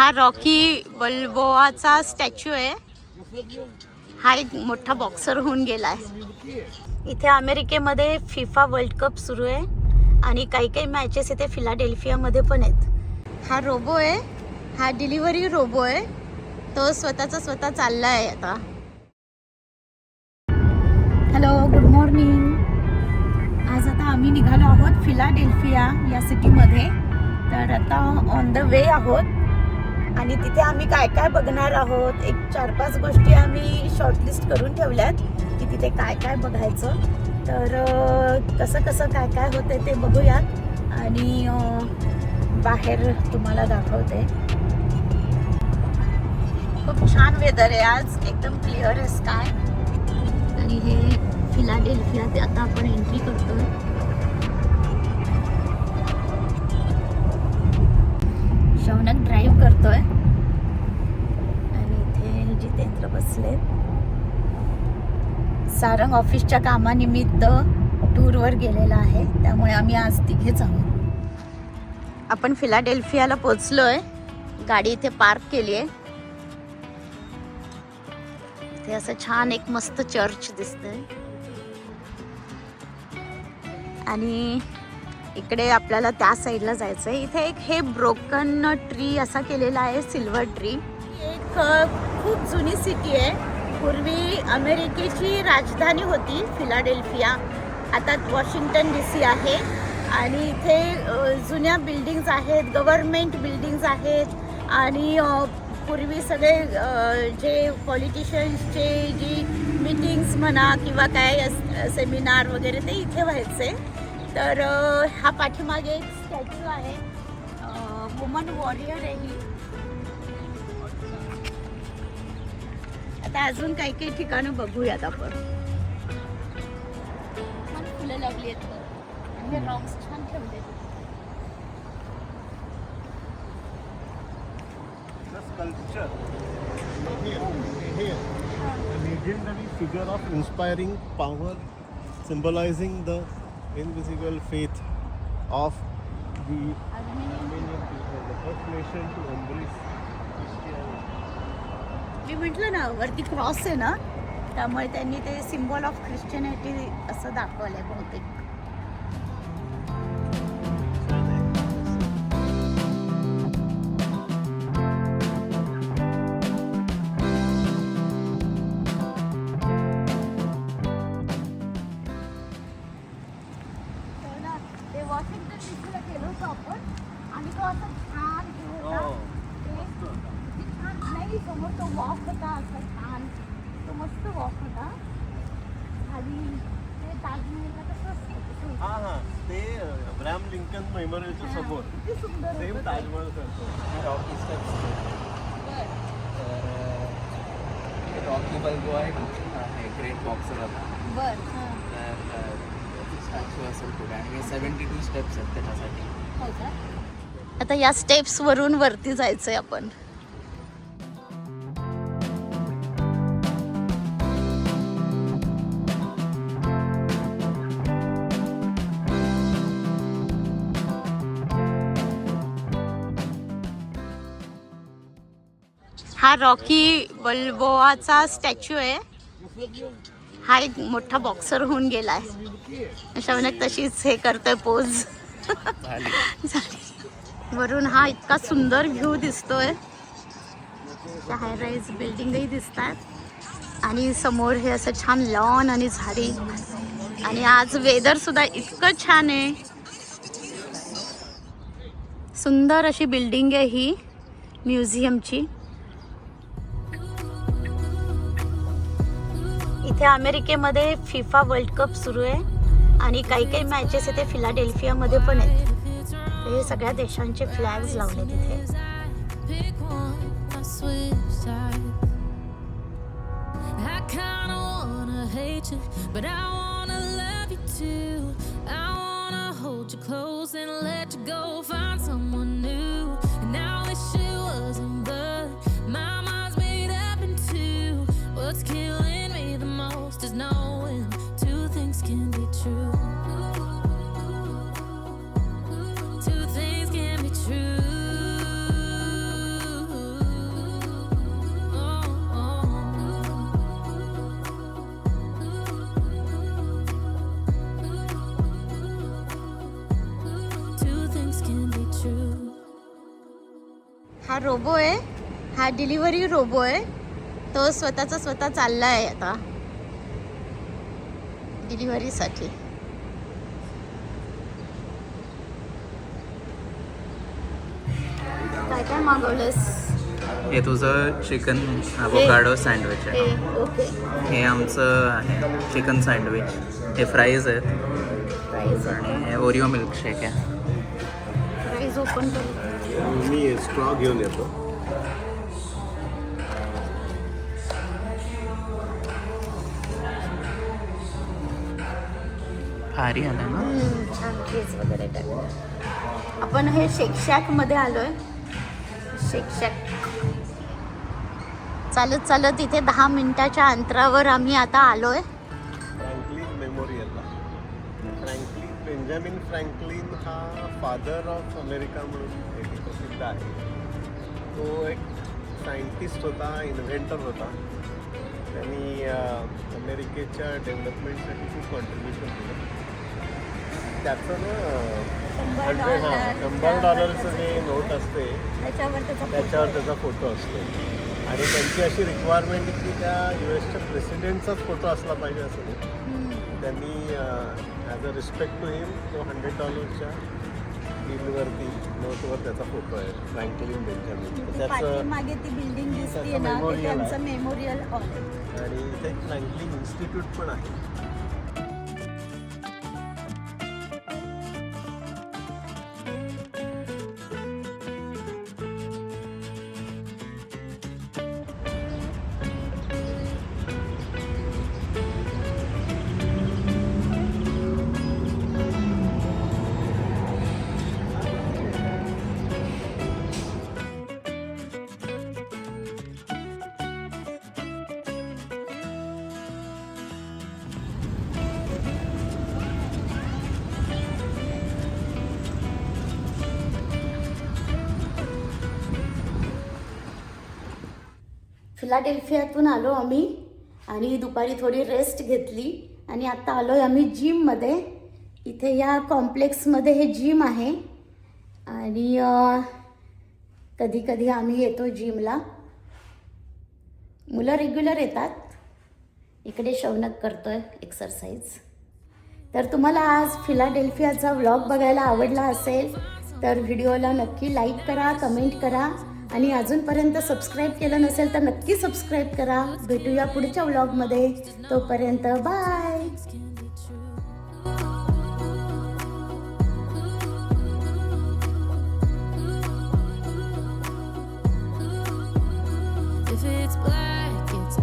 हा Rocky बल्बोआचा statue आहे. हा एक मोठा बॉक्सर होऊन गेलाय. इथे अमेरिकेमध्ये फिफा वर्ल्ड कप सुरू आहे आणि काही काही मॅचेस इथे फिलाडेल्फियामध्ये पण आहेत. हा रोबो आहे, हा डिलिव्हरी रोबो आहे. तो स्वतः चालला आहे आता. Hello, good morning. आज आता आम्ही निघालो आहोत फिलाडेल्फिया या सिटीमध्ये. तर आता ऑन द वे आहोत आणि तिथे आम्ही काय काय बघणार आहोत. एक 4-5 गोष्टी आम्ही शॉर्टलिस्ट करून ठेवल्यात की तिथे काय काय बघायचं. तर कसं कसं काय काय होतं ते बघूयात आणि बाहेर तुम्हाला दाखवते. खूप छान वेदर आहे आज, एकदम क्लिअर आहे स्काय. आणि हे फिलाडेल्फिया ते आता आपण एंट्री करतोय. शौनक ड्राईव्ह करतोय आणि इथे जितेंद्र बसलेत. सारंग ऑफिसच्या कामानिमित्त टूरवर गेलेला आहे, त्यामुळे आम्ही आज तिघेच आहोत. आपण फिलाडेल्फियाला पोहोचलोय. गाडी इथे पार्क केली आहे. इथे असं छान एक मस्त चर्च दिसतंय आणि इकडे आपल्याला त्या साईडला जायचं आहे. इथे एक हे ब्रोकन ट्री असा केलेला आहे, सिल्वर ट्री. एक खूप जुनी सिटी आहे. पूर्वी अमेरिकेची राजधानी होती फिलाडेल्फिया, आता वॉशिंग्टन DC आहे. आणि इथे जुन्या बिल्डिंग्स आहेत, गव्हर्नमेंट बिल्डिंग्स आहेत. आणि पूर्वी सगळे जे पॉलिटिशियन्सचे जी मीटिंग्स म्हणा किंवा काय सेमिनार वगैरे ते इथे व्हायचे. तर हा पाठीमागे एक स्टॅच्यू आहे, वुमन वॉरियर आहे ही. आता अजून काही काही ठिकाणं बघूयात आपण. छान फुलं लावली आहेत आणि हे रॉक्स छान ठेवले. Sculpture here, a legendary figure of inspiring power, symbolizing the invisible faith of the Armenian people, the first nation to embrace Christianity. मी म्हटलं ना वरती क्रॉस आहे ना, त्यामुळे त्यांनी ते सिम्बॉल ऑफ ख्रिश्चनिटी असं दाखवलंय बहुतेक. वॉशिंग्टन DCला गेलो होतो आपण आणि तो असं छान नाही, समोर तो वॉक होता असा छान, तो मस्त वॉक होता. आणि ते ताजमहलला कसं असतं. हां ते अब्राहम लिंकन मेमोरियलच्या समोर किती सुंदर सेम होतं. ताजमहल करतो. रॉकी स्टेप्स तर रॉकी बल्बो आहे ग्रेट बॉक्सर होता. बरं. तर स्टॅच्यू असेल पुढे आणि 72 स्टेप्स आहेत त्याच्यासाठी. हो का? आता या स्टेप्स वरून वरती जायचंय आपण. हा रॉकी बल्बोआचा स्टॅच्यू आहे. हा एक मोठा बॉक्सर होऊन गेलाय. शौनक तशीच हे करतोय पोज. वरून हा इतका सुंदर व्ह्यू दिसतोय. त्या हाय राईज बिल्डिंगही दिसतात आणि समोर हे असं छान लॉन आणि झाडी. आणि आज वेदर सुद्धा इतकं छान आहे. सुंदर अशी बिल्डिंग आहे ही म्युझियमची. इथे अमेरिकेमध्ये फिफा वर्ल्ड कप सुरू आहे आणि काही काही मॅचेस इथे फिलाडेल्फियामध्ये पण आहेत. हे सगळ्या देशांचे फ्लॅग्स लावले तिथे. Two things can be true. हा रोबो आहे, हा डिलिव्हरी रोबो आहे. तो स्वतः चालला आहे आता डिलिव्हरीसाठी. काय काय मागवलंस? हे तुझं चिकन अवोकाडो सँडविच आहे. ओके. हे आमचं आहे चिकन सँडविच. हे फ्राईज आहेत प्राईस आणि हे ओरिओ मिल्कशेक आहे. प्राईस ओपन करू. मी स्ट्रॉ घेऊन येतो. भारी आलं ना. छान चीज वगैरे टाकलं. आपण हे शेक शॅक मध्ये आलोय. शेक शॅक चालत चालत इथे 10 मिनिटाच्या अंतरावर आम्ही आता आलोय. फ्रँकलिन मेमोरियलला. बेंजामिन फ्रँकलिन हा फादर ऑफ अमेरिका म्हणून एक प्रसिद्ध आहे. तो एक सायंटिस्ट होता, इन्व्हेंटर होता. त्यांनी अमेरिकेच्या डेव्हलपमेंटसाठी खूप कॉन्ट्रीब्युशन केलं. त्याचं ना $100 जे नोट असते त्याच्यावर त्याचा फोटो असतो. आणि त्यांची अशी रिक्वायरमेंट की त्या US प्रेसिडेंटचाच फोटो असला पाहिजे असं नाही. त्यांनी ॲज अ रिस्पेक्ट टू हिम तो $100 बिलवरती नोटवर त्याचा फोटो आहे, फ्रँकलिन बेंजामिन. त्याचं मागे ती बिल्डिंग दिसते ना, memorial त्यांचं आहे. मेमोरियल. आणि इथे एक फ्रँकलिन इन्स्टिट्यूट पण आहे. फिलाडेल्फियातून आलो आम्ही आणि दुपारी थोडी रेस्ट घेतली आणि आता आलो आहे आम्ही जिममध्ये. इथे या कॉम्प्लेक्समध्ये हे जिम आहे आणि कधी कधी आम्ही येतो जिमला. मुलं रेग्युलर येतात. इकडे शौनक करतोय एक्सरसाइज. तर तुम्हाला आज फिलाडेल्फियाचा व्लॉग बघायला आवडला असेल तर व्हिडिओला नक्की लाईक करा, कमेंट करा आणि अजूनपर्यंत सबस्क्राईब केलं नसेल तर नक्की सबस्क्राईब करा. भेटूया पुढच्या व्लॉगमध्ये. तोपर्यंत bye. If it's black, it's